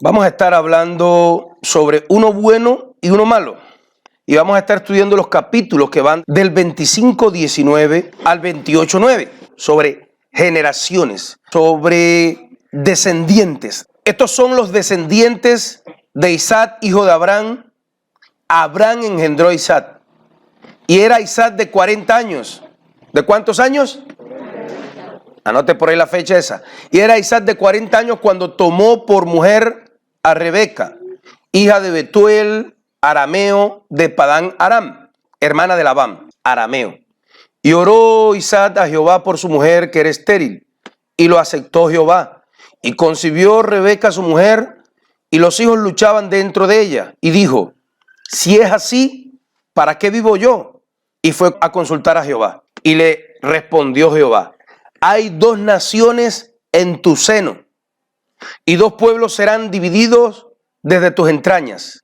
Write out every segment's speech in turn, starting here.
Vamos a estar hablando sobre uno bueno y uno malo. Y vamos a estar estudiando los capítulos que van del 25:19 al 28:9, sobre generaciones, sobre descendientes. Estos son los descendientes de Isaac, hijo de Abraham. Abraham engendró a Isaac. Y era Isaac de 40 años. ¿De cuántos años? Anote por ahí la fecha esa. Y era Isaac de 40 años cuando tomó por mujer a Rebeca, hija de Betuel, arameo de Padán Aram, hermana de Labán, arameo. Y oró Isaac a Jehová por su mujer, que era estéril, y lo aceptó Jehová. Y concibió Rebeca su mujer, y los hijos luchaban dentro de ella. Y dijo, si es así, ¿para qué vivo yo? Y fue a consultar a Jehová. Y le respondió Jehová, hay dos naciones en tu seno, y dos pueblos serán divididos desde tus entrañas.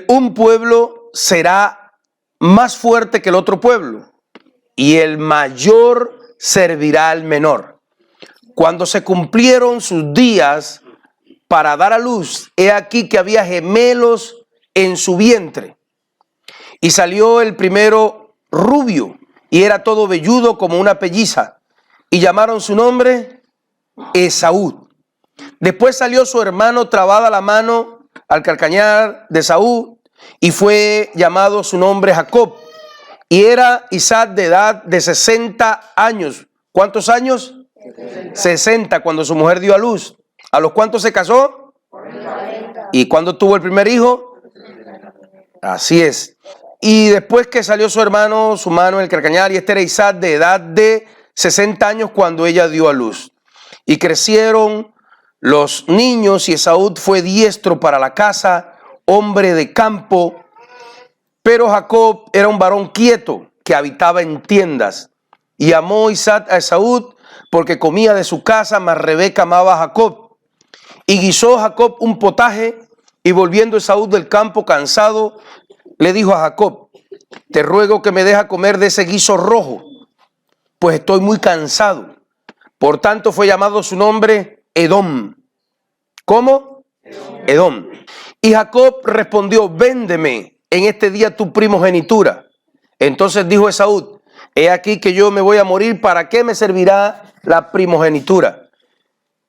Un pueblo será más fuerte que el otro pueblo, y el mayor servirá al menor. Cuando se cumplieron sus días para dar a luz, he aquí que había gemelos en su vientre. Y salió el primero rubio, y era todo velludo como una pelliza, y llamaron su nombre Esaú. Después salió su hermano trabada la mano al calcañar de Esaú, y fue llamado su nombre Jacob. Y era Isaac de edad de 60 años. ¿Cuántos años? 60, cuando su mujer dio a luz. ¿A los cuántos se casó? 40. ¿Y cuándo tuvo el primer hijo? Así es. Y después que salió su hermano, su mano en el calcañar, y este era Isaac de edad de 60 años cuando ella dio a luz. Y crecieron los niños, y Esaú fue diestro para la caza, hombre de campo. Pero Jacob era un varón quieto que habitaba en tiendas. Y amó Isaac a Esaú porque comía de su casa, mas Rebeca amaba a Jacob. Y guisó Jacob un potaje, y volviendo Esaú del campo cansado, le dijo a Jacob, te ruego que me dejes comer de ese guiso rojo, pues estoy muy cansado. Por tanto fue llamado su nombre Edom. ¿Cómo? Edom. Y Jacob respondió, véndeme en este día tu primogenitura. Entonces dijo Esaú, he aquí que yo me voy a morir, ¿para qué me servirá la primogenitura?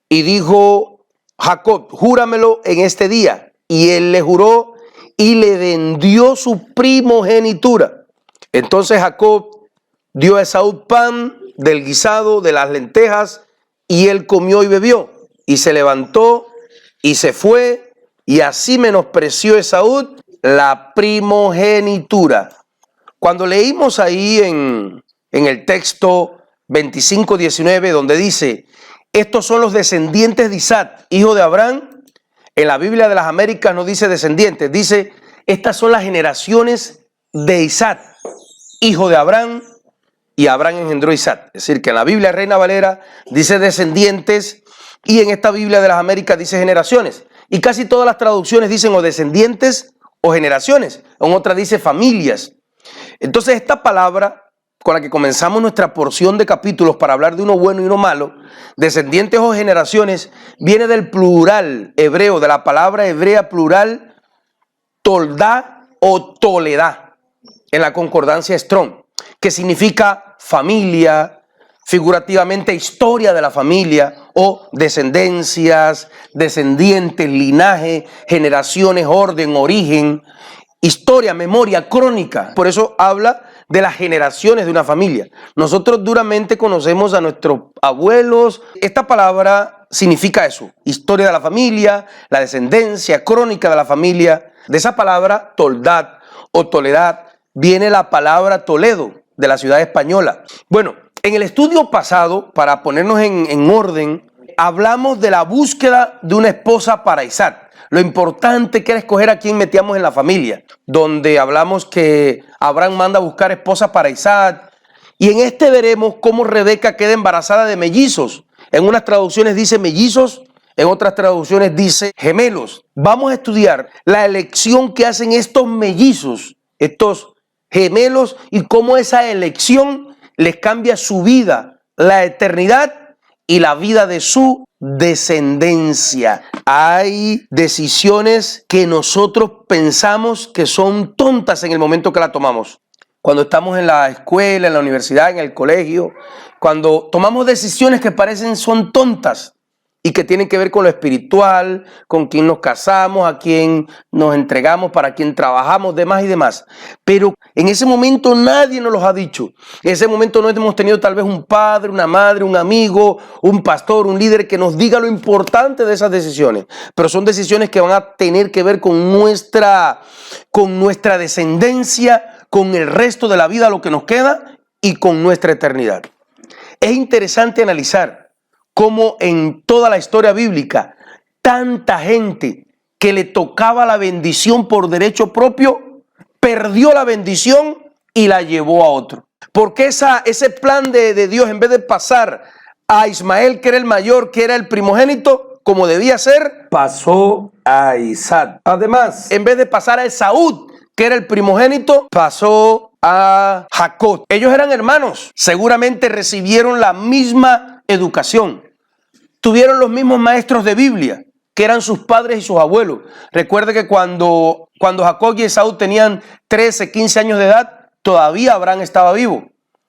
Y dijo Jacob, júramelo en este día. Y él le juró y le vendió su primogenitura. Entonces Jacob dio a Esaú pan del guisado de las lentejas, y él comió y bebió, y se levantó y se fue, y así menospreció Esaú la primogenitura. Cuando leímos ahí en el texto 25:19, donde dice, estos son los descendientes de Isaac, hijo de Abraham, en la Biblia de las Américas no dice descendientes, dice, estas son las generaciones de Isaac, hijo de Abraham, y Abraham engendró a Isaac. Es decir, que en la Biblia Reina Valera dice descendientes, y en esta Biblia de las Américas dice generaciones. Y casi todas las traducciones dicen o descendientes o generaciones. En otra dice familias. Entonces esta palabra con la que comenzamos nuestra porción de capítulos para hablar de uno bueno y uno malo, descendientes o generaciones, viene del plural hebreo, de la palabra hebrea plural toldá o toledá, en la concordancia Strong, que significa familia, figurativamente historia de la familia, o descendencias, descendientes, linaje, generaciones, orden, origen, historia, memoria, crónica. Por eso habla de las generaciones de una familia. Nosotros duramente conocemos a nuestros abuelos. Esta palabra significa eso, historia de la familia, la descendencia, crónica de la familia. De esa palabra, toldad o toledad, viene la palabra Toledo, de la ciudad española. Bueno, en el estudio pasado, para ponernos en orden, hablamos de la búsqueda de una esposa para Isaac. Lo importante que era escoger a quién metíamos en la familia, donde hablamos que Abraham manda a buscar esposa para Isaac. Y en este veremos cómo Rebeca queda embarazada de mellizos. En unas traducciones dice mellizos, en otras traducciones dice gemelos. Vamos a estudiar la elección que hacen estos mellizos, estos gemelos, y cómo esa elección les cambia su vida, la eternidad y la vida de su descendencia. Hay decisiones que nosotros pensamos que son tontas en el momento que la tomamos. Cuando estamos en la escuela, en la universidad, en el colegio, cuando tomamos decisiones que parecen son tontas y que tienen que ver con lo espiritual, con quién nos casamos, a quién nos entregamos, para quién trabajamos, demás y demás. Pero en ese momento nadie nos los ha dicho. En ese momento no hemos tenido tal vez un padre, una madre, un amigo, un pastor, un líder que nos diga lo importante de esas decisiones. Pero son decisiones que van a tener que ver con nuestra descendencia, con el resto de la vida, lo que nos queda y con nuestra eternidad. Es interesante analizar cómo en toda la historia bíblica, tanta gente que le tocaba la bendición por derecho propio, perdió la bendición y la llevó a otro. Porque ese plan de Dios, en vez de pasar a Ismael, que era el mayor, que era el primogénito, como debía ser, pasó a Isaac. Además, en vez de pasar a Esaú, que era el primogénito, pasó a Jacob. Ellos eran hermanos, seguramente recibieron la misma educación. Tuvieron los mismos maestros de Biblia, que eran sus padres y sus abuelos. Recuerde que cuando Jacob y Esaú tenían 13, 15 años de edad, todavía Abraham estaba vivo.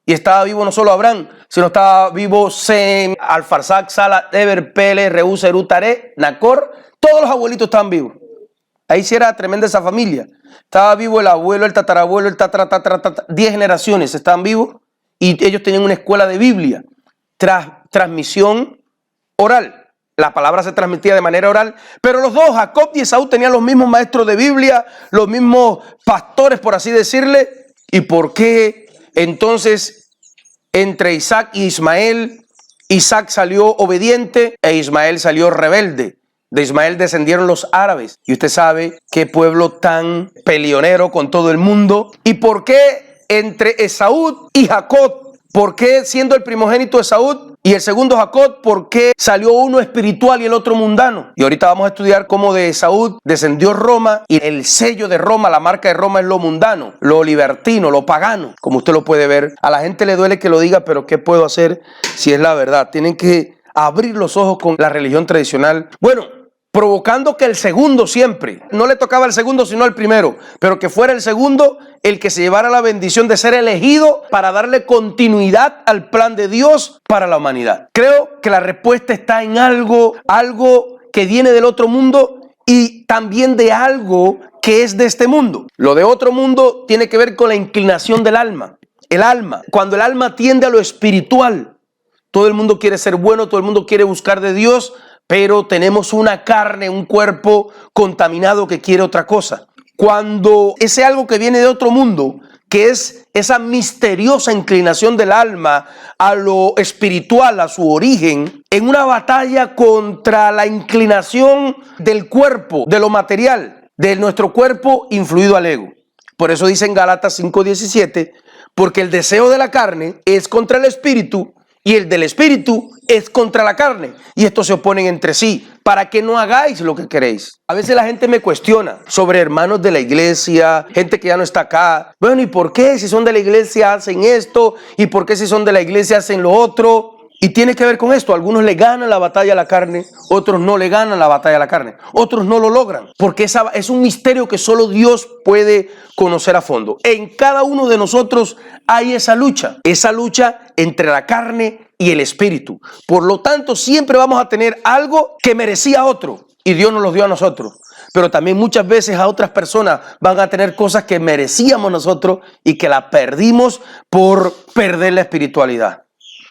Y estaba vivo no solo Abraham, sino estaba vivo Sem, Alfarsac, Sala, Eber, Pele, Reú, Serú, Taré, Nacor. Todos los abuelitos estaban vivos. Ahí sí era tremenda esa familia. Estaba vivo el abuelo, el tatarabuelo, el 10 generaciones estaban vivos. Y ellos tenían una escuela de Biblia. Transmisión oral. La palabra se transmitía de manera oral, pero los dos, Jacob y Esaú, tenían los mismos maestros de Biblia, los mismos pastores, por así decirle. ¿Y por qué entonces entre Isaac y Ismael, Isaac salió obediente e Ismael salió rebelde? De Ismael descendieron los árabes. Y usted sabe qué pueblo tan peleonero con todo el mundo. ¿Y por qué entre Esaú y Jacob? ¿Por qué siendo el primogénito Esaú y el segundo Jacob, por qué salió uno espiritual y el otro mundano? Y ahorita vamos a estudiar cómo de Esaú descendió Roma, y el sello de Roma, la marca de Roma, es lo mundano, lo libertino, lo pagano, como usted lo puede ver. A la gente le duele que lo diga, pero ¿qué puedo hacer si es la verdad? Tienen que abrir los ojos con la religión tradicional. Bueno, provocando que el segundo siempre, no le tocaba el segundo sino el primero, pero que fuera el segundo el que se llevara la bendición de ser elegido para darle continuidad al plan de Dios para la humanidad. Creo que la respuesta está en algo que viene del otro mundo y también de algo que es de este mundo. Lo de otro mundo tiene que ver con la inclinación del alma. El alma, cuando el alma tiende a lo espiritual, todo el mundo quiere ser bueno, todo el mundo quiere buscar de Dios, pero tenemos una carne, un cuerpo contaminado que quiere otra cosa. Cuando ese algo que viene de otro mundo, que es esa misteriosa inclinación del alma a lo espiritual, a su origen, en una batalla contra la inclinación del cuerpo, de lo material, de nuestro cuerpo influido al ego. Por eso dice en Gálatas 5:17, porque el deseo de la carne es contra el espíritu, y el del espíritu es contra la carne. Y estos se oponen entre sí, para que no hagáis lo que queréis. A veces la gente me cuestiona sobre hermanos de la iglesia, gente que ya no está acá. Bueno, ¿y por qué si son de la iglesia hacen esto? ¿Y por qué si son de la iglesia hacen lo otro? Y tiene que ver con esto. Algunos le ganan la batalla a la carne, otros no le ganan la batalla a la carne. Otros no lo logran, porque es un misterio que solo Dios puede conocer a fondo. En cada uno de nosotros hay esa lucha entre la carne y el espíritu. Por lo tanto, siempre vamos a tener algo que merecía a otro y Dios nos los dio a nosotros. Pero también muchas veces a otras personas van a tener cosas que merecíamos nosotros y que la perdimos por perder la espiritualidad.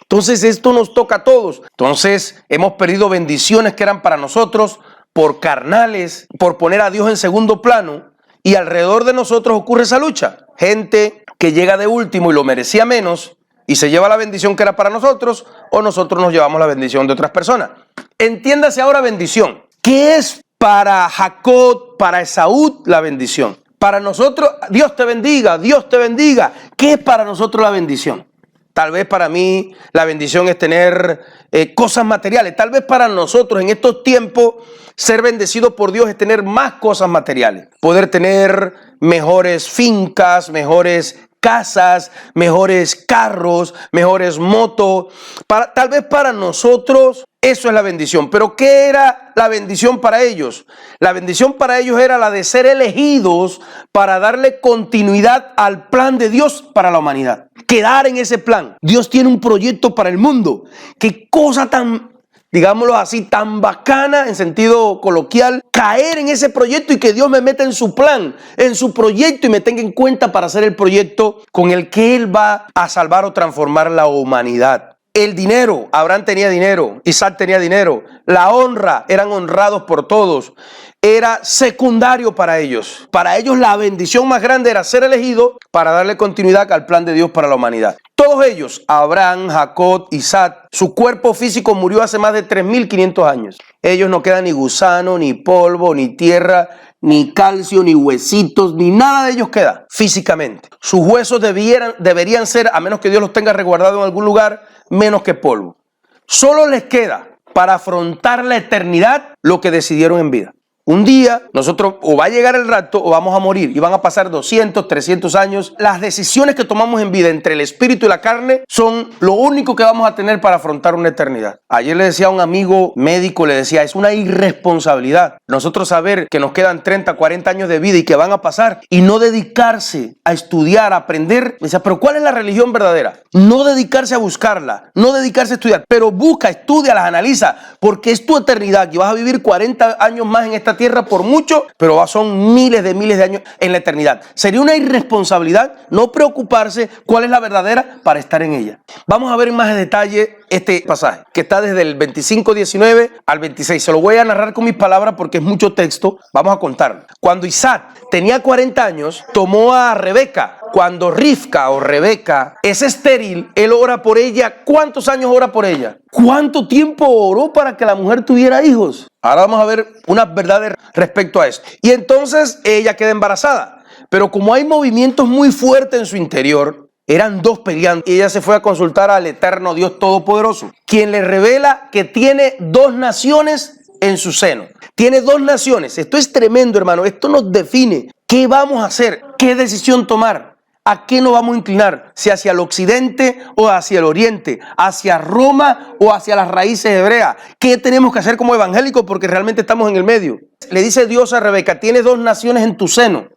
Entonces esto nos toca a todos. Entonces hemos perdido bendiciones que eran para nosotros por carnales, por poner a Dios en segundo plano, y alrededor de nosotros ocurre esa lucha. Gente que llega de último y lo merecía menos y se lleva la bendición que era para nosotros, o nosotros nos llevamos la bendición de otras personas. Entiéndase ahora bendición. ¿Qué es para Jacob, para Esaú la bendición? Para nosotros, Dios te bendiga, Dios te bendiga. ¿Qué es para nosotros la bendición? Tal vez para mí la bendición es tener cosas materiales. Tal vez para nosotros en estos tiempos ser bendecido por Dios es tener más cosas materiales. Poder tener mejores fincas, mejores casas, mejores carros, mejores motos. Tal vez para nosotros eso es la bendición. Pero ¿qué era la bendición para ellos? La bendición para ellos era la de ser elegidos para darle continuidad al plan de Dios para la humanidad. Quedar en ese plan. Dios tiene un proyecto para el mundo. Qué cosa tan, digámoslo así, tan bacana en sentido coloquial, caer en ese proyecto y que Dios me meta en su plan, en su proyecto y me tenga en cuenta para hacer el proyecto con el que Él va a salvar o transformar la humanidad. El dinero, Abraham tenía dinero, Isaac tenía dinero, la honra, eran honrados por todos, era secundario para ellos. Para ellos la bendición más grande era ser elegido para darle continuidad al plan de Dios para la humanidad. Todos ellos, Abraham, Jacob, Isaac, su cuerpo físico murió hace más de 3.500 años. Ellos no quedan ni gusano, ni polvo, ni tierra, ni calcio, ni huesitos, ni nada de ellos queda físicamente. Sus huesos deberían ser, a menos que Dios los tenga resguardados en algún lugar, menos que polvo. Solo les queda para afrontar la eternidad lo que decidieron en vida. Un día nosotros o va a llegar el rapto o vamos a morir y van a pasar 200, 300 años. Las decisiones que tomamos en vida entre el espíritu y la carne son lo único que vamos a tener para afrontar una eternidad. Ayer le decía a un amigo médico, le decía, es una irresponsabilidad nosotros saber que nos quedan 30, 40 años de vida y que van a pasar y no dedicarse a estudiar, a aprender. Me decía, pero ¿cuál es la religión verdadera? No dedicarse a buscarla, no dedicarse a estudiar, pero busca, estudia, las analiza, porque es tu eternidad y vas a vivir 40 años más en esta tierra por mucho, pero son miles de años en la eternidad. Sería una irresponsabilidad no preocuparse cuál es la verdadera para estar en ella. Vamos a ver en más detalle este pasaje, que está desde el 25:19 al 26. Se lo voy a narrar con mis palabras porque es mucho texto. Vamos a contarlo. Cuando Isaac tenía 40 años, tomó a Rebeca. Cuando Rivka o Rebeca es estéril, él ora por ella. ¿Cuántos años ora por ella? ¿Cuánto tiempo oró para que la mujer tuviera hijos? Ahora vamos a ver unas verdades respecto a esto. Y entonces ella queda embarazada. Pero como hay movimientos muy fuertes en su interior, eran dos peleando. Y ella se fue a consultar al eterno Dios Todopoderoso, quien le revela que tiene dos naciones en su seno. Tiene dos naciones. Esto es tremendo, hermano. Esto nos define qué vamos a hacer, qué decisión tomar. ¿A qué nos vamos a inclinar? Si hacia el occidente o hacia el oriente, hacia Roma o hacia las raíces hebreas. ¿Qué tenemos que hacer como evangélicos? Porque realmente estamos en el medio. Le dice Dios a Rebeca, tienes dos naciones en tu seno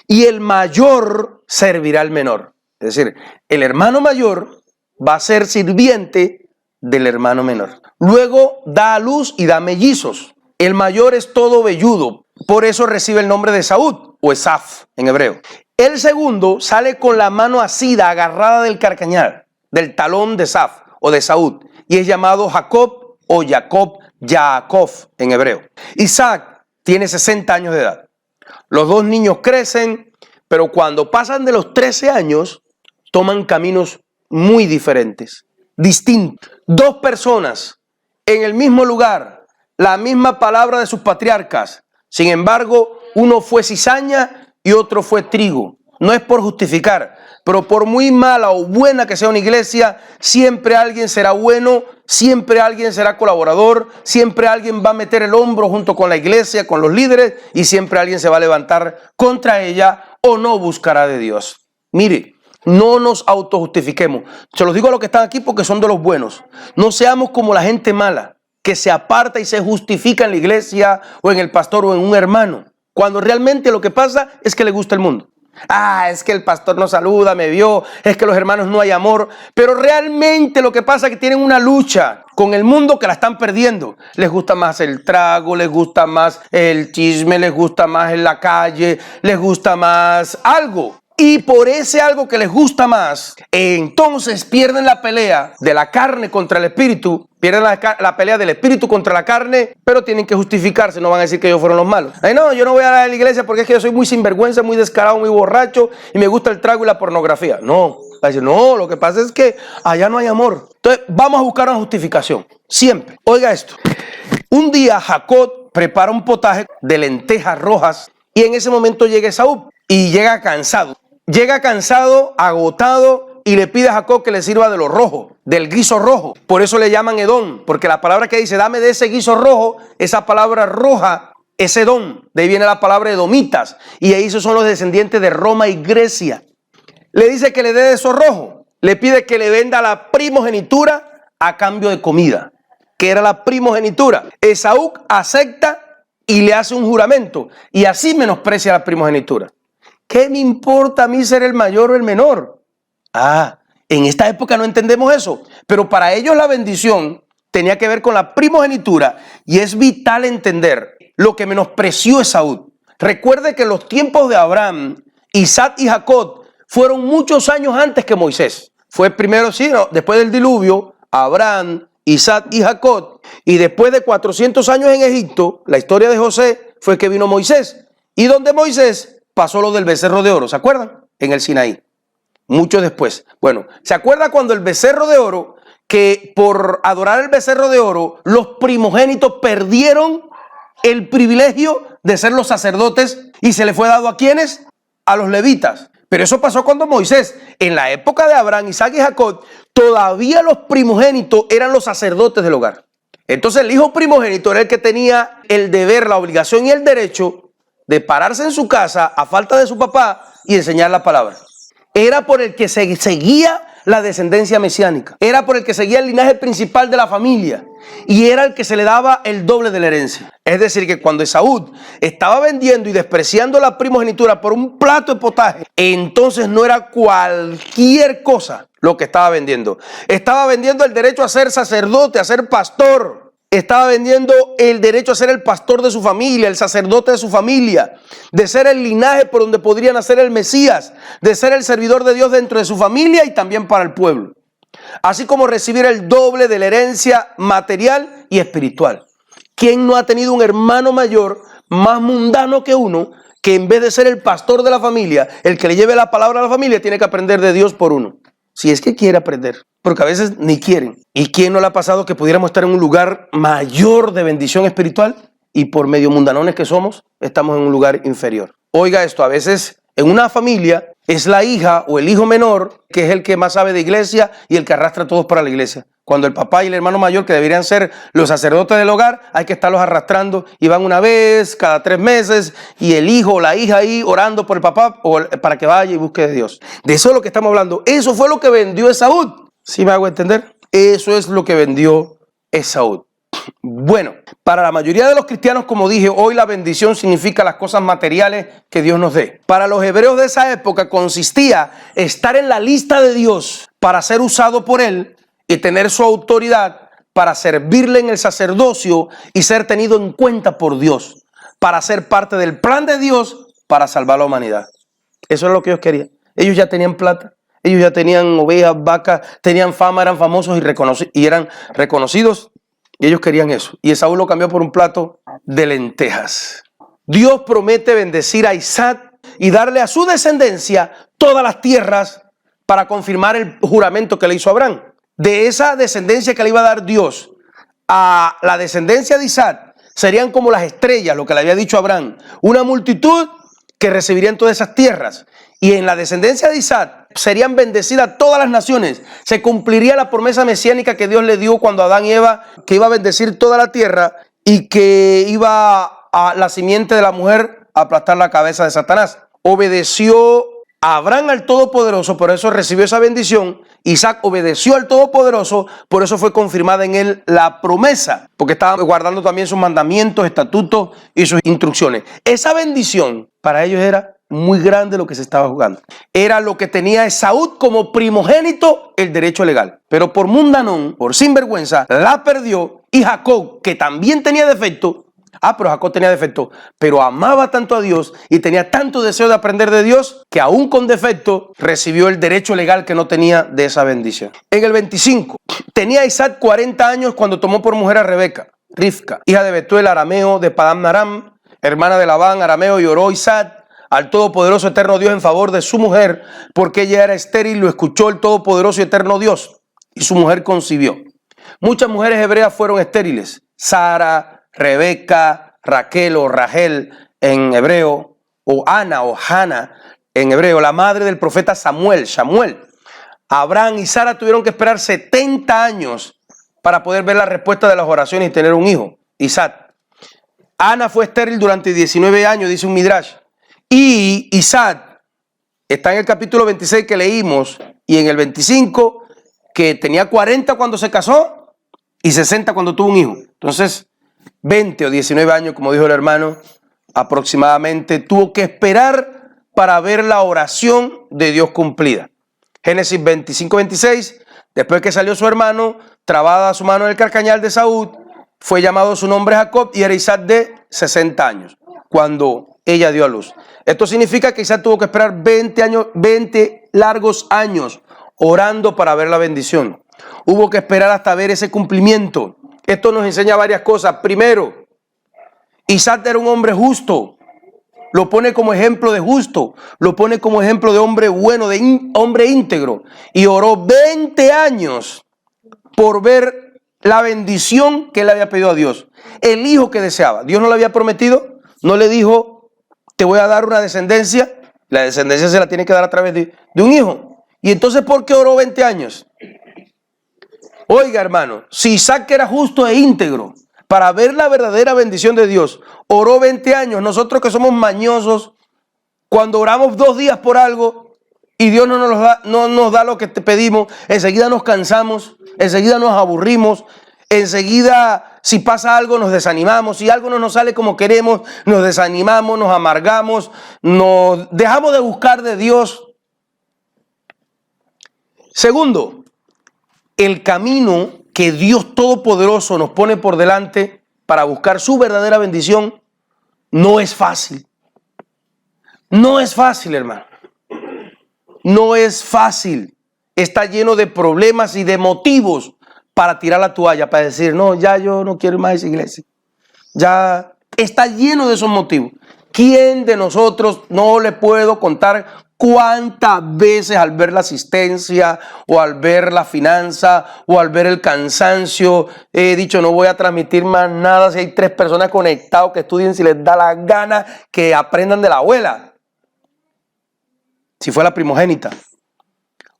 y el mayor servirá al menor. Es decir, el hermano mayor va a ser sirviente del hermano menor. Luego da a luz y da mellizos. El mayor es todo velludo, por eso recibe el nombre de Saúd o Esaf en hebreo. El segundo sale con la mano asida, agarrada del carcañal, del talón de Esaf o de Saúd, y es llamado Jacob o Yaakov en hebreo. Isaac tiene 60 años de edad. Los dos niños crecen, pero cuando pasan de los 13 años, toman caminos muy diferentes, distintos. Dos personas en el mismo lugar, la misma palabra de sus patriarcas. Sin embargo, uno fue cizaña y otro fue trigo. No es por justificar, pero por muy mala o buena que sea una iglesia, siempre alguien será bueno, siempre alguien será colaborador, siempre alguien va a meter el hombro junto con la iglesia, con los líderes, y siempre alguien se va a levantar contra ella o no buscará de Dios. Mire, no nos autojustifiquemos. Se los digo a los que están aquí porque son de los buenos. No seamos como la gente mala que se aparta y se justifica en la iglesia o en el pastor o en un hermano, cuando realmente lo que pasa es que le gusta el mundo. Es que el pastor no saluda, me vio, es que los hermanos no hay amor, pero realmente lo que pasa es que tienen una lucha con el mundo que la están perdiendo. Les gusta más el trago, les gusta más el chisme, les gusta más en la calle, les gusta más algo. Y por ese algo que les gusta más, entonces pierden la pelea de la carne contra el espíritu, pierden la pelea del espíritu contra la carne, pero tienen que justificarse, no van a decir que ellos fueron los malos. No, yo no voy a la iglesia porque es que yo soy muy sinvergüenza, muy descarado, muy borracho y me gusta el trago y la pornografía. No, va a decir, no, lo que pasa es que allá no hay amor. Entonces vamos a buscar una justificación, siempre. Oiga esto, un día Jacob prepara un potaje de lentejas rojas y en ese momento llega Esaú y llega cansado. Llega cansado, agotado y le pide a Jacob que le sirva de lo rojo, del guiso rojo. Por eso le llaman Edom, porque la palabra que dice, dame de ese guiso rojo, esa palabra roja es Edom. De ahí viene la palabra edomitas. Y ahí esos son los descendientes de Roma y Grecia. le dice que le dé de esos rojos. Le pide que le venda la primogenitura a cambio de comida, que era la primogenitura. Esaú acepta y le hace un juramento, y así menosprecia la primogenitura. ¿Qué me importa a mí ser el mayor o el menor? En esta época no entendemos eso, pero para ellos la bendición tenía que ver con la primogenitura, y es vital entender lo que menospreció Esaú. Recuerde que en los tiempos de Abraham, Isaac y Jacob fueron muchos años antes que Moisés. Fue primero, sí, no, después del diluvio, Abraham, Isaac y Jacob, y después de 400 años en Egipto, la historia de José fue que vino Moisés, y donde Moisés pasó lo del becerro de oro, ¿se acuerdan? En el Sinaí, mucho después. Bueno, ¿se acuerda cuando el becerro de oro, que por adorar el becerro de oro, los primogénitos perdieron el privilegio de ser los sacerdotes y se le fue dado a ¿quiénes? A los levitas. Pero eso pasó cuando Moisés, en la época de Abraham, Isaac y Jacob, todavía los primogénitos eran los sacerdotes del hogar. Entonces el hijo primogénito era el que tenía el deber, la obligación y el derecho de pararse en su casa a falta de su papá y enseñar la palabra. Era por el que se seguía la descendencia mesiánica. Era por el que seguía el linaje principal de la familia. Y era el que se le daba el doble de la herencia. Es decir, que cuando Esaú estaba vendiendo y despreciando la primogenitura por un plato de potaje, entonces no era cualquier cosa lo que estaba vendiendo. Estaba vendiendo el derecho a ser sacerdote, a ser pastor. Estaba vendiendo el derecho a ser el pastor de su familia, el sacerdote de su familia, de ser el linaje por donde podría nacer el Mesías, de ser el servidor de Dios dentro de su familia y también para el pueblo. Así como recibir el doble de la herencia material y espiritual. ¿Quién no ha tenido un hermano mayor más mundano que uno, que en vez de ser el pastor de la familia, el que le lleve la palabra a la familia, tiene que aprender de Dios por uno? Si es que quiere aprender, porque a veces ni quieren. ¿Y quién no le ha pasado que pudiéramos estar en un lugar mayor de bendición espiritual y por medio mundanones que somos, estamos en un lugar inferior? Oiga esto, a veces en una familia es la hija o el hijo menor que es el que más sabe de iglesia y el que arrastra a todos para la iglesia. Cuando el papá y el hermano mayor, que deberían ser los sacerdotes del hogar, hay que estarlos arrastrando y van una vez cada 3 meses y el hijo o la hija ahí orando por el papá para que vaya y busque de Dios. De eso es lo que estamos hablando. Eso fue lo que vendió Esaú. ¿Sí me hago entender? Eso es lo que vendió Esaú. Bueno, para la mayoría de los cristianos, como dije, hoy la bendición significa las cosas materiales que Dios nos dé. Para los hebreos de esa época consistía estar en la lista de Dios para ser usado por Él y tener su autoridad para servirle en el sacerdocio y ser tenido en cuenta por Dios, para ser parte del plan de Dios para salvar a la humanidad. Eso es lo que ellos querían. Ellos ya tenían plata, ellos ya tenían ovejas, vacas, tenían fama, eran famosos y eran reconocidos. Y ellos querían eso. Y Esaú lo cambió por un plato de lentejas. Dios promete bendecir a Isaac y darle a su descendencia todas las tierras para confirmar el juramento que le hizo Abraham. De esa descendencia que le iba a dar Dios a la descendencia de Isaac, serían como las estrellas, lo que le había dicho Abraham. Una multitud que recibirían todas esas tierras. Y en la descendencia de Isaac serían bendecidas todas las naciones. Se cumpliría la promesa mesiánica que Dios le dio cuando Adán y Eva, que iba a bendecir toda la tierra y que iba a la simiente de la mujer a aplastar la cabeza de Satanás. Obedeció Abraham al Todopoderoso, por eso recibió esa bendición. Isaac obedeció al Todopoderoso, por eso fue confirmada en él la promesa, porque estaba guardando también sus mandamientos, estatutos y sus instrucciones. Esa bendición para ellos era muy grande lo que se estaba jugando. Era lo que tenía Esaú como primogénito, el derecho legal. Pero por mundanón, por sinvergüenza, la perdió. Y Jacob, que también tenía defecto. Pero Jacob tenía defecto, pero amaba tanto a Dios y tenía tanto deseo de aprender de Dios que aún con defecto recibió el derecho legal que no tenía de esa bendición. En el 25, tenía Isaac 40 años cuando tomó por mujer a Rebeca, Rivca, hija de Betuel arameo de Padán Aram, hermana de Labán arameo, y oró Isaac al Todopoderoso Eterno Dios en favor de su mujer, porque ella era estéril. Lo escuchó el Todopoderoso y Eterno Dios, y su mujer concibió. Muchas mujeres hebreas fueron estériles: Sara, Rebeca, Raquel o Rachel en hebreo, o Ana o Hana en hebreo, la madre del profeta Samuel. Abraham y Sara tuvieron que esperar 70 años para poder ver la respuesta de las oraciones y tener un hijo, Isaac. Ana fue estéril durante 19 años, dice un Midrash. Y Isaac Está en el capítulo 26 que leímos y en el 25 que tenía 40 cuando se casó y 60 cuando tuvo un hijo. Entonces, 20 o 19 años, como dijo el hermano, aproximadamente tuvo que esperar para ver la oración de Dios cumplida. Génesis 25-26, después que salió su hermano, trabada su mano en el carcañal de Saúl, fue llamado su nombre Jacob y era Isaac de 60 años, cuando ella dio a luz. Esto significa que Isaac tuvo que esperar 20 años, 20 largos años orando para ver la bendición. Hubo que esperar hasta ver ese cumplimiento. Esto nos enseña varias cosas. Primero, Isaac era un hombre justo. Lo pone como ejemplo de justo. Lo pone como ejemplo de hombre bueno, de hombre íntegro. Y oró 20 años por ver la bendición que él había pedido a Dios. El hijo que deseaba. Dios no le había prometido. No le dijo, te voy a dar una descendencia. La descendencia se la tiene que dar a través de un hijo. Y entonces, ¿por qué oró 20 años? Oiga, hermano, si Isaac era justo e íntegro para ver la verdadera bendición de Dios, oró 20 años. Nosotros que somos mañosos, cuando oramos 2 días por algo y Dios no nos da lo que te pedimos, enseguida nos cansamos, enseguida nos aburrimos, enseguida si pasa algo nos desanimamos, si algo no nos sale como queremos, nos desanimamos, nos amargamos, nos dejamos de buscar de Dios. Segundo, el camino que Dios Todopoderoso nos pone por delante para buscar su verdadera bendición no es fácil. No es fácil, hermano. No es fácil. Está lleno de problemas y de motivos para tirar la toalla, para decir, no, ya yo no quiero ir más a esa iglesia. Ya está lleno de esos motivos. ¿Quién de nosotros no le puedo contar cuántas veces al ver la asistencia o al ver la finanza o al ver el cansancio he dicho no voy a transmitir más nada si hay 3 personas conectadas que estudien si les da la gana, que aprendan de la abuela, si fue la primogénita?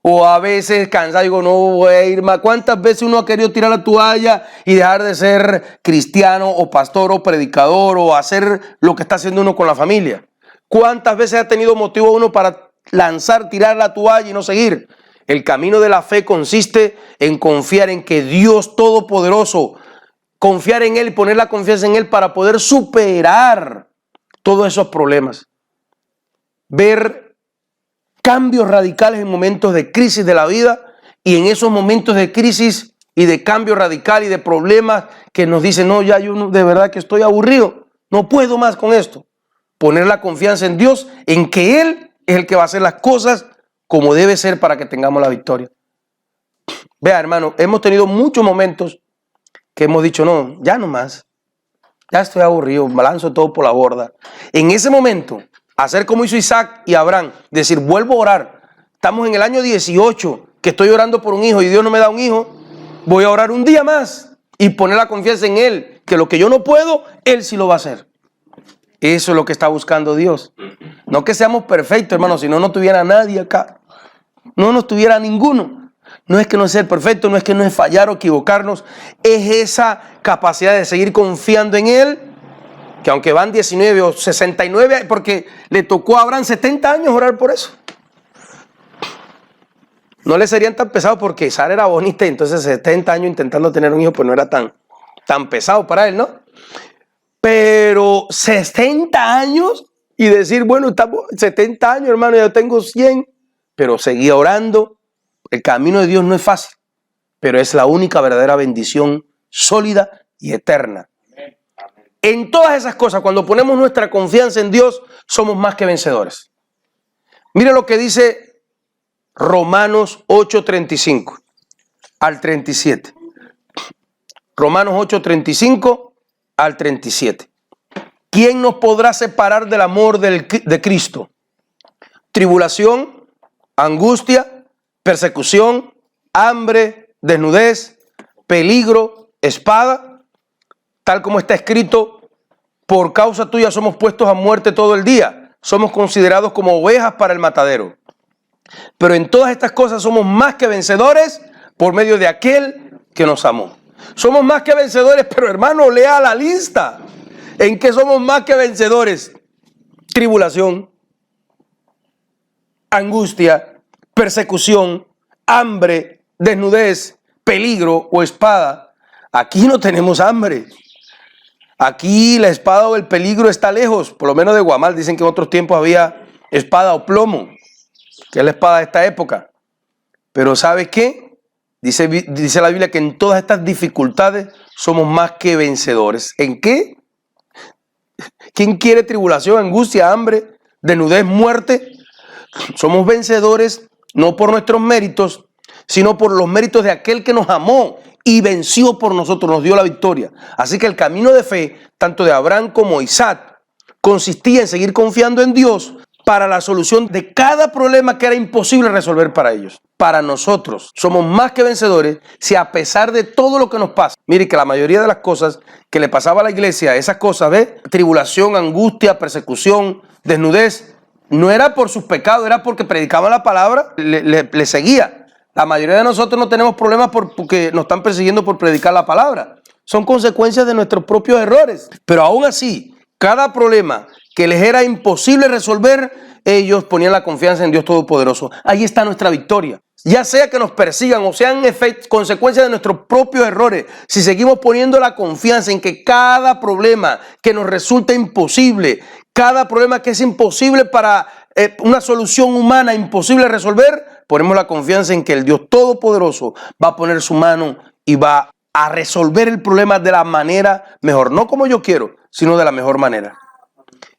O a veces cansado digo no voy a ir más. ¿Cuántas veces uno ha querido tirar la toalla y dejar de ser cristiano o pastor o predicador o hacer lo que está haciendo uno con la familia? ¿Cuántas veces ha tenido motivo uno para tirar la toalla y no seguir? El camino de la fe consiste en confiar en que Dios Todopoderoso, confiar en Él y poner la confianza en Él para poder superar todos esos problemas. Ver cambios radicales en momentos de crisis de la vida y en esos momentos de crisis y de cambio radical y de problemas que nos dicen, no, ya yo de verdad que estoy aburrido, no puedo más con esto. Poner la confianza en Dios, en que Él es el que va a hacer las cosas como debe ser para que tengamos la victoria. Vea, hermano, hemos tenido muchos momentos que hemos dicho, no, ya no más, ya estoy aburrido, me lanzo todo por la borda. En ese momento, hacer como hizo Isaac y Abraham, decir, vuelvo a orar. Estamos en el año 18, que estoy orando por un hijo y Dios no me da un hijo, voy a orar un día más y poner la confianza en Él, que lo que yo no puedo, Él sí lo va a hacer. Eso es lo que está buscando Dios. No que seamos perfectos, hermano, si no, no tuviera nadie acá. No nos tuviera ninguno. No es que no es ser perfecto, no es que no es fallar o equivocarnos. Es esa capacidad de seguir confiando en Él, que aunque van 19 o 69, porque le tocó a Abraham 70 años orar por eso. No le serían tan pesados porque Sara era bonita y entonces 70 años intentando tener un hijo, pues no era tan pesado para él, ¿no? Pero 60 años y decir, bueno, estamos 70 años, hermano, yo tengo 100, pero seguía orando. El camino de Dios no es fácil, pero es la única verdadera bendición sólida y eterna. En todas esas cosas, cuando ponemos nuestra confianza en Dios, somos más que vencedores. Mire lo que dice Romanos 8:35 al 37. Romanos 8:35 al 37. ¿Quién nos podrá separar del amor de Cristo? Tribulación, angustia, persecución, hambre, desnudez, peligro, espada. Tal como está escrito, por causa tuya somos puestos a muerte todo el día. Somos considerados como ovejas para el matadero. Pero en todas estas cosas somos más que vencedores por medio de aquel que nos amó. Somos más que vencedores, pero hermano, lea la lista. ¿En qué somos más que vencedores? Tribulación, angustia, persecución, hambre, desnudez, peligro o espada. Aquí no tenemos hambre. Aquí la espada o el peligro está lejos, por lo menos de Guamal. Dicen que en otros tiempos había espada o plomo, que es la espada de esta época. Pero ¿sabe qué? Dice la Biblia que en todas estas dificultades somos más que vencedores. ¿En qué? ¿Quién quiere tribulación, angustia, hambre, desnudez, muerte? Somos vencedores no por nuestros méritos, sino por los méritos de aquel que nos amó y venció por nosotros, nos dio la victoria. Así que el camino de fe, tanto de Abraham como Isaac, consistía en seguir confiando en Dios para la solución de cada problema que era imposible resolver para ellos. Para nosotros somos más que vencedores si a pesar de todo lo que nos pasa, mire que la mayoría de las cosas que le pasaba a la iglesia, esas cosas de tribulación, angustia, persecución, desnudez, no era por sus pecados, era porque predicaban la palabra, le seguía. La mayoría de nosotros no tenemos problemas porque nos están persiguiendo por predicar la palabra. Son consecuencias de nuestros propios errores. Pero aún así, cada problema que les era imposible resolver, ellos ponían la confianza en Dios Todopoderoso. Ahí está nuestra victoria. Ya sea que nos persigan o sean consecuencias de nuestros propios errores, si seguimos poniendo la confianza en que cada problema que nos resulta imposible, cada problema que es imposible para una solución humana, imposible de resolver, ponemos la confianza en que el Dios Todopoderoso va a poner su mano y va a resolver el problema de la manera mejor. No como yo quiero, sino de la mejor manera.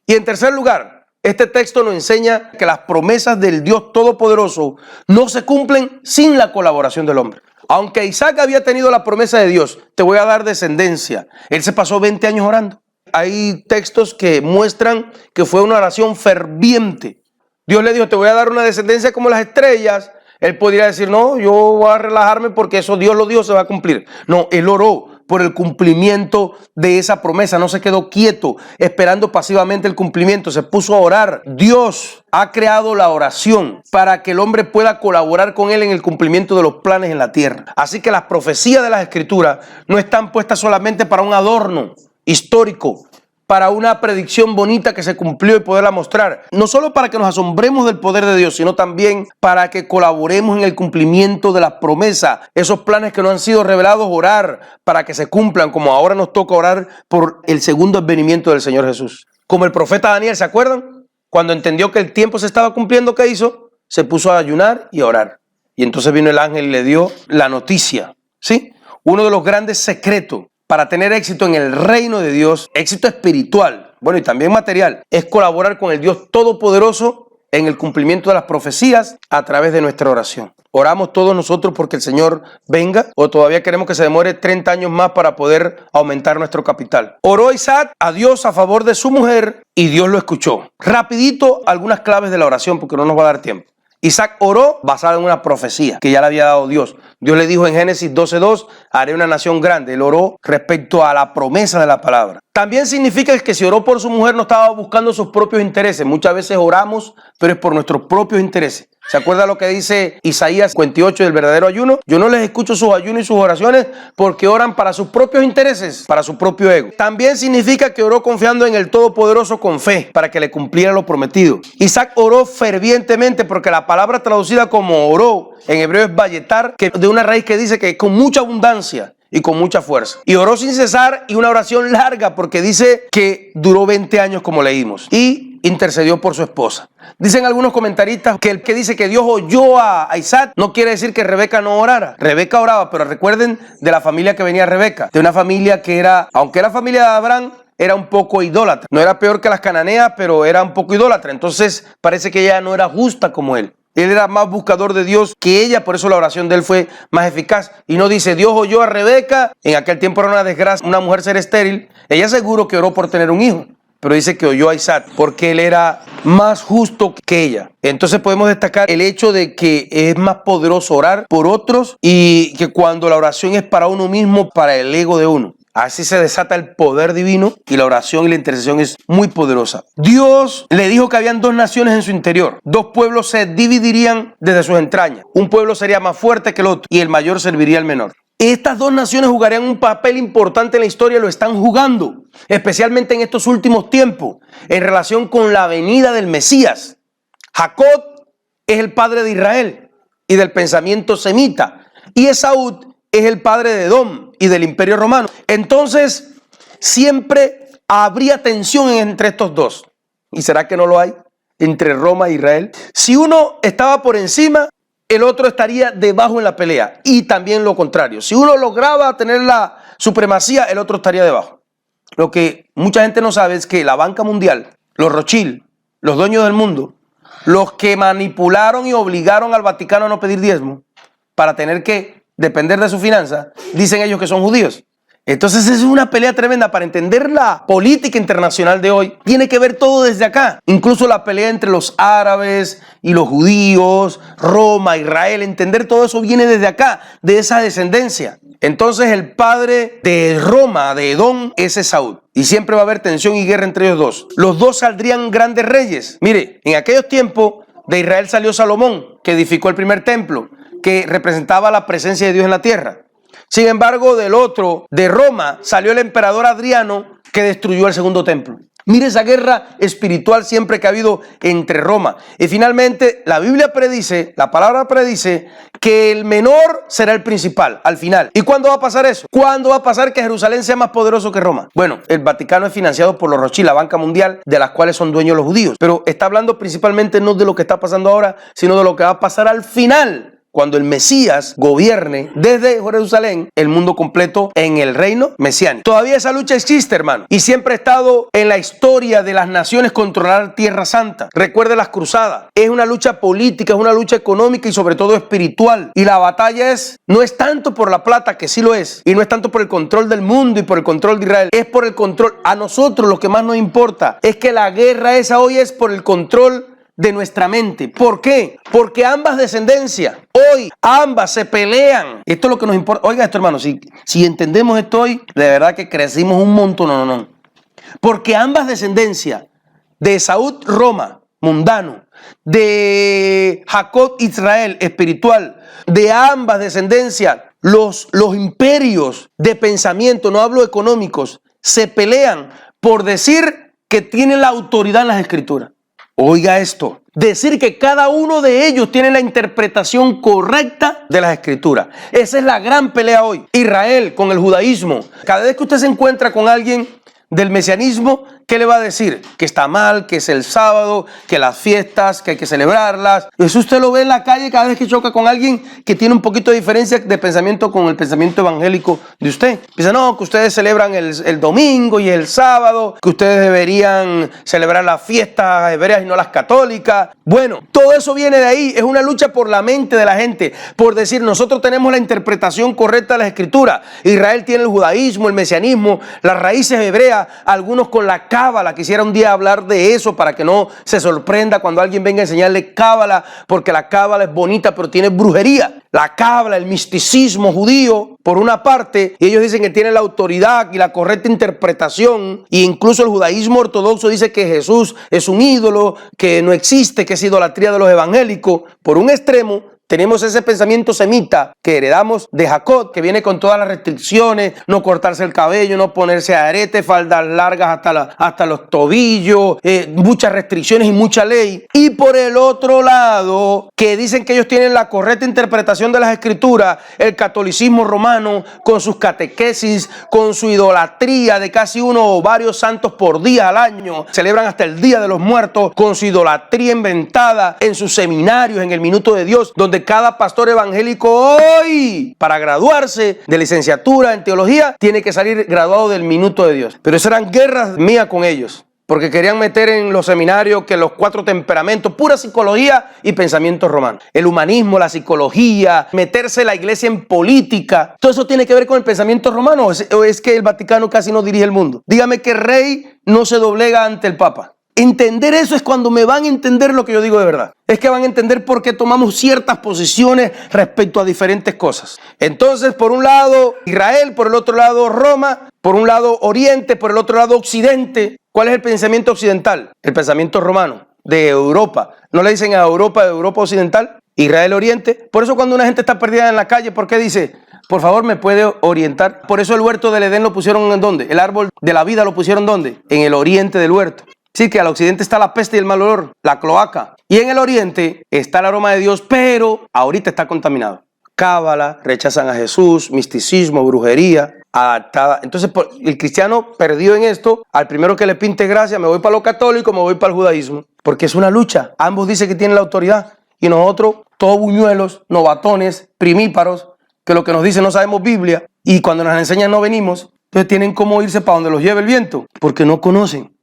Y en tercer lugar, este texto nos enseña que las promesas del Dios Todopoderoso no se cumplen sin la colaboración del hombre. Aunque Isaac había tenido la promesa de Dios, te voy a dar descendencia, él se pasó 20 años orando. Hay textos que muestran que fue una oración ferviente. Dios le dijo, te voy a dar una descendencia como las estrellas. Él podría decir, no, yo voy a relajarme porque eso Dios lo dijo, se va a cumplir. No, él oró por el cumplimiento de esa promesa. No se quedó quieto esperando pasivamente el cumplimiento. Se puso a orar. Dios ha creado la oración para que el hombre pueda colaborar con él en el cumplimiento de los planes en la tierra. Así que las profecías de las Escrituras no están puestas solamente para un adorno histórico, para una predicción bonita que se cumplió y poderla mostrar. No solo para que nos asombremos del poder de Dios, sino también para que colaboremos en el cumplimiento de las promesas. Esos planes que no han sido revelados, orar para que se cumplan, como ahora nos toca orar por el segundo advenimiento del Señor Jesús. Como el profeta Daniel, ¿se acuerdan? Cuando entendió que el tiempo se estaba cumpliendo, ¿qué hizo? Se puso a ayunar y a orar. Y entonces vino el ángel y le dio la noticia, ¿sí? Uno de los grandes secretos para tener éxito en el reino de Dios, éxito espiritual, bueno, y también material, es colaborar con el Dios Todopoderoso en el cumplimiento de las profecías a través de nuestra oración. ¿Oramos todos nosotros porque el Señor venga o todavía queremos que se demore 30 años más para poder aumentar nuestro capital? Oró Isaac a Dios a favor de su mujer y Dios lo escuchó. Rapidito algunas claves de la oración porque no nos va a dar tiempo. Isaac oró basado en una profecía que ya le había dado Dios. Dios le dijo en Génesis 12:2, haré una nación grande. Él oró respecto a la promesa de la palabra. También significa que si oró por su mujer no estaba buscando sus propios intereses. Muchas veces oramos, pero es por nuestros propios intereses. ¿Se acuerda lo que dice Isaías 58 del verdadero ayuno? Yo no les escucho sus ayunos y sus oraciones porque oran para sus propios intereses, para su propio ego. También significa que oró confiando en el Todopoderoso con fe para que le cumpliera lo prometido. Isaac oró fervientemente porque la palabra traducida como oró en hebreo es vayetar, que de una raíz que dice que con mucha abundancia y con mucha fuerza. Y oró sin cesar y una oración larga porque dice que duró 20 años como leímos. Y intercedió por su esposa. Dicen algunos comentaristas que el que dice que Dios oyó a Isaac no quiere decir que Rebeca no orara. Rebeca oraba, pero recuerden de la familia que venía Rebeca. De una familia que era, aunque era familia de Abraham, era un poco idólatra. No era peor que las cananeas, pero era un poco idólatra. Entonces parece que ella no era justa como él. Él era más buscador de Dios que ella, por eso la oración de él fue más eficaz. Y no dice, Dios oyó a Rebeca, en aquel tiempo era una desgracia, una mujer ser estéril. Ella seguro que oró por tener un hijo, pero dice que oyó a Isaac porque él era más justo que ella. Entonces podemos destacar el hecho de que es más poderoso orar por otros y que cuando la oración es para uno mismo, para el ego de uno. Así se desata el poder divino y la oración y la intercesión es muy poderosa. Dios le dijo que habían dos naciones en su interior. Dos pueblos se dividirían desde sus entrañas. Un pueblo sería más fuerte que el otro y el mayor serviría al menor. Estas dos naciones jugarían un papel importante en la historia, lo están jugando, especialmente en estos últimos tiempos, en relación con la venida del Mesías. Jacob es el padre de Israel y del pensamiento semita. Y Esaú es el padre de Edom y del imperio romano. Entonces, siempre habría tensión entre estos dos. ¿Y será que no lo hay entre Roma e Israel? Si uno estaba por encima, el otro estaría debajo en la pelea. Y también lo contrario. Si uno lograba tener la supremacía, el otro estaría debajo. Lo que mucha gente no sabe es que la banca mundial, los Rothschild, los dueños del mundo, los que manipularon y obligaron al Vaticano a no pedir diezmo para tener que depender de su finanza, dicen ellos que son judíos. Entonces es una pelea tremenda. Para entender la política internacional de hoy, tiene que ver todo desde acá. Incluso la pelea entre los árabes y los judíos, Roma, Israel, entender todo eso viene desde acá, de esa descendencia. Entonces el padre de Roma, de Edom, es Esaú. Y siempre va a haber tensión y guerra entre ellos dos. Los dos saldrían grandes reyes. Mire, en aquellos tiempos de Israel salió Salomón, que edificó el primer templo, que representaba la presencia de Dios en la tierra. Sin embargo, del otro, de Roma, salió el emperador Adriano, que destruyó el segundo templo. Mire esa guerra espiritual siempre que ha habido entre Roma. Y finalmente, la Biblia predice, la palabra predice, que el menor será el principal al final. ¿Y cuándo va a pasar eso? ¿Cuándo va a pasar que Jerusalén sea más poderoso que Roma? Bueno, el Vaticano es financiado por los Rothschild, la banca mundial, de las cuales son dueños los judíos. Pero está hablando principalmente no de lo que está pasando ahora, sino de lo que va a pasar al final, cuando el Mesías gobierne desde Jerusalén el mundo completo en el reino mesiánico. Todavía esa lucha existe, hermano, y siempre ha estado en la historia de las naciones controlar Tierra Santa. Recuerde las cruzadas. Es una lucha política, es una lucha económica y sobre todo espiritual. Y la batalla no es tanto por la plata, que sí lo es, y no es tanto por el control del mundo y por el control de Israel, es por el control. A nosotros lo que más nos importa es que la guerra esa hoy es por el control de nuestra mente. ¿Por qué? Porque ambas descendencias, hoy ambas se pelean. Esto es lo que nos importa. Oiga esto, hermano, si entendemos esto hoy, de verdad que crecimos un montón. No. Porque ambas descendencias, de Esaú, Roma, mundano, de Jacob, Israel, espiritual, de ambas descendencias, los imperios de pensamiento, no hablo económicos, se pelean por decir que tienen la autoridad en las escrituras. Oiga esto, decir que cada uno de ellos tiene la interpretación correcta de las escrituras. Esa es la gran pelea hoy. Israel con el judaísmo. Cada vez que usted se encuentra con alguien del mesianismo, ¿qué le va a decir? Que está mal, que es el sábado, que las fiestas, que hay que celebrarlas. Eso usted lo ve en la calle cada vez que choca con alguien que tiene un poquito de diferencia de pensamiento con el pensamiento evangélico de usted. Dice, no, que ustedes celebran el domingo y el sábado, que ustedes deberían celebrar las fiestas hebreas y no las católicas. Bueno, todo eso viene de ahí. Es una lucha por la mente de la gente, por decir, nosotros tenemos la interpretación correcta de las escrituras. Israel tiene el judaísmo, el mesianismo, las raíces hebreas, algunos con la cábala. Quisiera un día hablar de eso para que no se sorprenda cuando alguien venga a enseñarle cábala, porque la cábala es bonita pero tiene brujería. La cábala, el misticismo judío, por una parte, y ellos dicen que tienen la autoridad y la correcta interpretación, e incluso el judaísmo ortodoxo dice que Jesús es un ídolo, que no existe, que es idolatría de los evangélicos. Por un extremo, tenemos ese pensamiento semita que heredamos de Jacob, que viene con todas las restricciones, no cortarse el cabello, no ponerse aretes, faldas largas hasta los tobillos, muchas restricciones y mucha ley. Y por el otro lado, que dicen que ellos tienen la correcta interpretación de las escrituras, el catolicismo romano, con sus catequesis, con su idolatría de casi uno o varios santos por día al año, celebran hasta el Día de los Muertos, con su idolatría inventada en sus seminarios, en el Minuto de Dios, donde cada pastor evangélico hoy, para graduarse de licenciatura en teología, tiene que salir graduado del Minuto de Dios. Pero esas eran guerras mías con ellos, porque querían meter en los seminarios que los 4 temperamentos, pura psicología y pensamiento romano. El humanismo, la psicología, meterse la iglesia en política, todo eso tiene que ver con el pensamiento romano. ¿O es que el Vaticano casi no dirige el mundo? Dígame que rey no se doblega ante el Papa. Entender eso es cuando me van a entender lo que yo digo de verdad. Es que van a entender por qué tomamos ciertas posiciones respecto a diferentes cosas. Entonces, por un lado Israel, por el otro lado Roma, por un lado Oriente, por el otro lado Occidente. ¿Cuál es el pensamiento occidental? El pensamiento romano de Europa. ¿No le dicen a Europa de Europa Occidental? Israel Oriente. Por eso cuando una gente está perdida en la calle, ¿por qué dice? Por favor, ¿me puede orientar? Por eso el huerto del Edén lo pusieron ¿en dónde? El árbol de la vida lo pusieron ¿dónde? En el oriente del huerto. Sí, que al occidente está la peste y el mal olor, la cloaca. Y en el oriente está el aroma de Dios, pero ahorita está contaminado. Cábala, rechazan a Jesús, misticismo, brujería, adaptada. Entonces, el cristiano perdido en esto, al primero que le pinte gracia, me voy para lo católico, me voy para el judaísmo. Porque es una lucha. Ambos dicen que tienen la autoridad. Y nosotros, todos buñuelos, novatones, primíparos, que lo que nos dicen no sabemos Biblia. Y cuando nos enseñan no venimos. Entonces tienen cómo irse para donde los lleve el viento. Porque no conocen.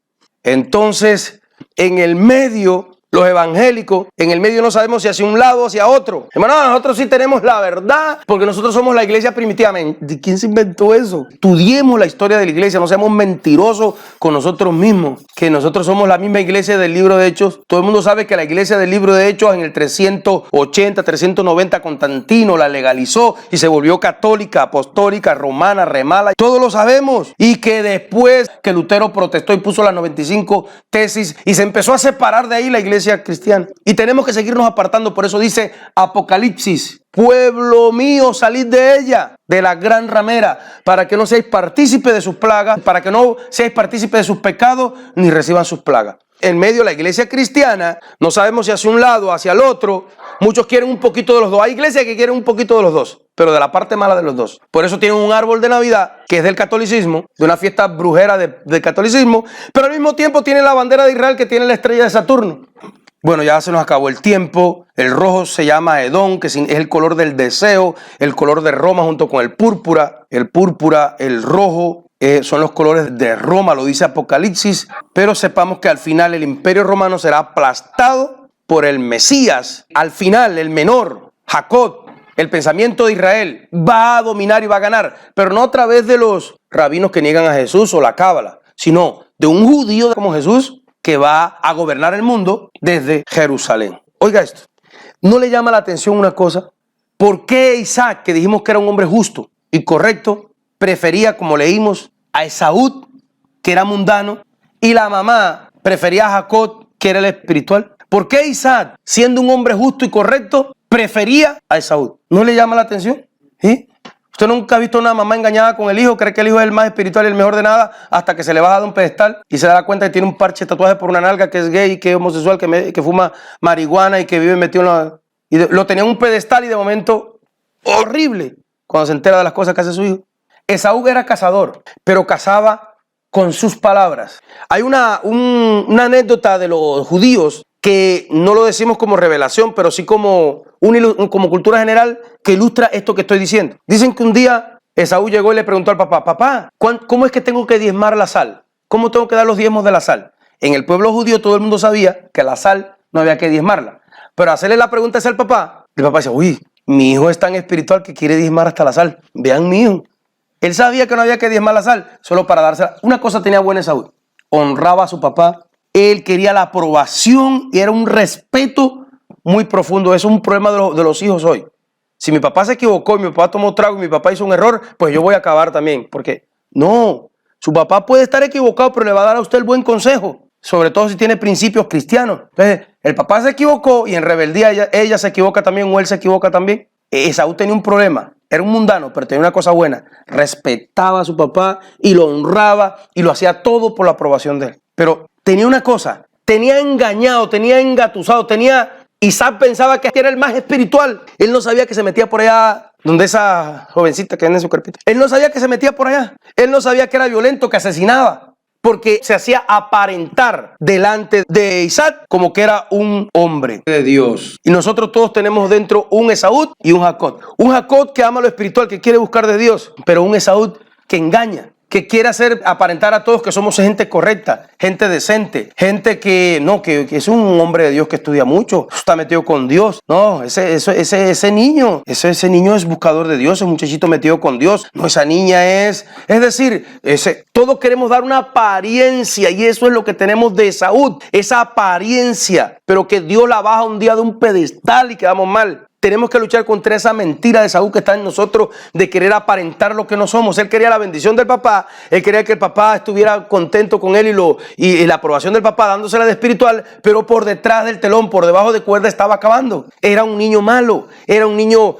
Entonces, en el medio, los evangélicos, en el medio no sabemos si hacia un lado o hacia otro. Hermano, nosotros sí tenemos la verdad, porque nosotros somos la iglesia primitiva. ¿De quién se inventó eso? Estudiemos la historia de la iglesia, no seamos mentirosos con nosotros mismos, que nosotros somos la misma iglesia del libro de Hechos. Todo el mundo sabe que la iglesia del libro de Hechos en el 380, 390, Constantino la legalizó y se volvió católica, apostólica, romana, remala. Todos lo sabemos. Y que después que Lutero protestó y puso las 95 tesis y se empezó a separar de ahí la iglesia cristiana. Y tenemos que seguirnos apartando. Por eso dice Apocalipsis: pueblo mío, salid de ella, de la gran ramera, para que no seáis partícipes de sus plagas, para que no seáis partícipes de sus pecados, ni reciban sus plagas. En medio de la iglesia cristiana, no sabemos si hacia un lado o hacia el otro. Muchos quieren un poquito de los dos. Hay iglesias que quieren un poquito de los dos, pero de la parte mala de los dos. Por eso tienen un árbol de Navidad, que es del catolicismo, de una fiesta brujera del catolicismo, pero al mismo tiempo tienen la bandera de Israel, que tiene la estrella de Saturno. Bueno, ya se nos acabó el tiempo. El rojo se llama Edom, que es el color del deseo, el color de Roma junto con el púrpura. El púrpura, el rojo, son los colores de Roma, lo dice Apocalipsis. Pero sepamos que al final el imperio romano será aplastado por el Mesías. Al final, el menor, Jacob, el pensamiento de Israel, va a dominar y va a ganar. Pero no a través de los rabinos que niegan a Jesús o la cábala, sino de un judío como Jesús, que va a gobernar el mundo desde Jerusalén. Oiga esto, ¿no le llama la atención una cosa? ¿Por qué Isaac, que dijimos que era un hombre justo y correcto, prefería, como leímos, a Esaú, que era mundano, y la mamá prefería a Jacob, que era el espiritual? ¿Por qué Isaac, siendo un hombre justo y correcto, prefería a Esaú? ¿No le llama la atención? ¿Sí? ¿Usted nunca ha visto una mamá engañada con el hijo? Cree que el hijo es el más espiritual y el mejor de nada hasta que se le baja de un pedestal y se da cuenta que tiene un parche de tatuaje por una nalga, que es gay, que es homosexual, que fuma marihuana y que vive metido en la... Y lo tenía en un pedestal y de momento, horrible, cuando se entera de las cosas que hace su hijo. Esaú era cazador, pero cazaba con sus palabras. Hay una anécdota de los judíos que no lo decimos como revelación, pero sí como cultura general, que ilustra esto que estoy diciendo. Dicen que un día Esaú llegó y le preguntó al papá: papá, ¿cómo es que tengo que diezmar la sal? ¿Cómo tengo que dar los diezmos de la sal? En el pueblo judío todo el mundo sabía que la sal no había que diezmarla. Pero hacerle la pregunta esa al papá, el papá dice: uy, mi hijo es tan espiritual que quiere diezmar hasta la sal. Vean mi hijo. Él sabía que no había que diezmar la sal, solo para dársela. Una cosa tenía buena Esaú: honraba a su papá. Él quería la aprobación y era un respeto muy profundo. Eso es un problema de los hijos hoy. Si mi papá se equivocó y mi papá tomó trago y mi papá hizo un error, pues yo voy a acabar también. Porque no, su papá puede estar equivocado, pero le va a dar a usted el buen consejo. Sobre todo si tiene principios cristianos. Entonces, el papá se equivocó y en rebeldía ella se equivoca también o él se equivoca también. Esaú tenía un problema. Era un mundano, pero tenía una cosa buena. Respetaba a su papá y lo honraba y lo hacía todo por la aprobación de él. Pero tenía una cosa, tenía engañado, tenía engatusado, Isaac pensaba que era el más espiritual. Él no sabía que se metía por allá donde esa jovencita que anda en su cuerpito. Él no sabía que se metía por allá. Él no sabía que era violento, que asesinaba. Porque se hacía aparentar delante de Isaac como que era un hombre de Dios. Y nosotros todos tenemos dentro un Esaú y un Jacob. Un Jacob que ama lo espiritual, que quiere buscar de Dios, pero un Esaú que engaña, que quiere aparentar a todos que somos gente correcta, gente decente, gente que es un hombre de Dios que estudia mucho, está metido con Dios. No, ese niño es buscador de Dios, ese muchachito metido con Dios. No, esa niña es decir, todos queremos dar una apariencia y eso es lo que tenemos de Esaú, esa apariencia, pero que Dios la baja un día de un pedestal y quedamos mal. Tenemos que luchar contra esa mentira de Esaú que está en nosotros de querer aparentar lo que no somos. Él quería la bendición del papá, él quería que el papá estuviera contento con él y la aprobación del papá dándosela de espiritual, pero por detrás del telón, por debajo de cuerda estaba acabando. Era un niño malo, era un niño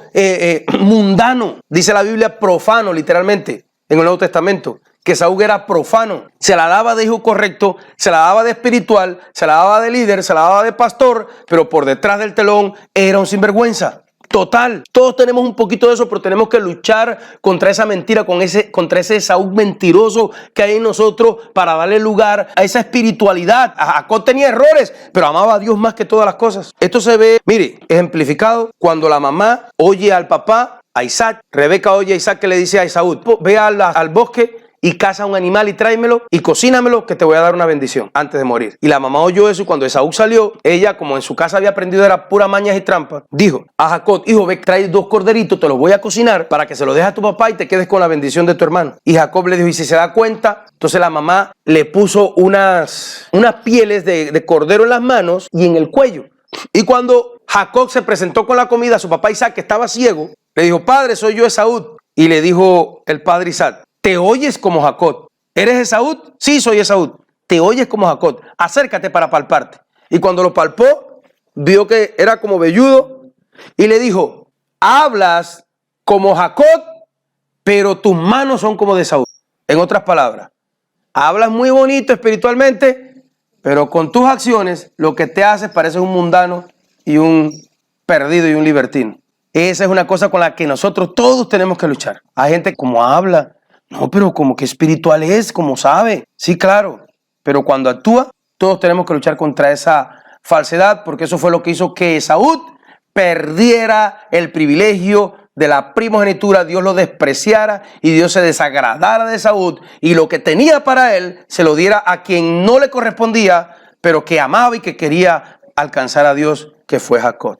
mundano, dice la Biblia profano literalmente en el Nuevo Testamento, que Esaú era profano. Se la daba de hijo correcto, se la daba de espiritual, se la daba de líder, se la daba de pastor, pero por detrás del telón era un sinvergüenza. Total, todos tenemos un poquito de eso, pero tenemos que luchar contra esa mentira, contra ese Esaú mentiroso que hay en nosotros para darle lugar a esa espiritualidad. Jacob tenía errores, pero amaba a Dios más que todas las cosas. Esto se ve, mire, ejemplificado cuando la mamá oye al papá, a Isaac. Rebeca oye a Isaac que le dice a Esaú: ve al bosque y caza un animal y tráemelo y cocínamelo, que te voy a dar una bendición antes de morir. Y la mamá oyó eso, y cuando Esaú salió, ella, como en su casa había aprendido era pura mañas y trampas, dijo a Jacob: hijo, ve, trae 2 corderitos, te los voy a cocinar para que se los dejes a tu papá y te quedes con la bendición de tu hermano. Y Jacob le dijo: y si se da cuenta. Entonces la mamá le puso unas pieles de cordero en las manos y en el cuello. Y cuando Jacob se presentó con la comida, su papá Isaac, que estaba ciego, le dijo: padre, soy yo, Esaú. Y le dijo el padre Isaac: te oyes como Jacob. ¿Eres Esaú? Sí, soy Esaú. Te oyes como Jacob. Acércate para palparte. Y cuando lo palpó, vio que era como velludo y le dijo: hablas como Jacob, pero tus manos son como de Esaú. En otras palabras, hablas muy bonito espiritualmente, pero con tus acciones lo que te haces pareces un mundano y un perdido y un libertino. Esa es una cosa con la que nosotros todos tenemos que luchar. Hay gente como habla. No, pero como que espiritual es, como sabe. Sí, claro. Pero cuando actúa, todos tenemos que luchar contra esa falsedad, porque eso fue lo que hizo que Esaú perdiera el privilegio de la primogenitura. Dios lo despreciara y Dios se desagradara de Esaú, y lo que tenía para él se lo diera a quien no le correspondía, pero que amaba y que quería alcanzar a Dios, que fue Jacob.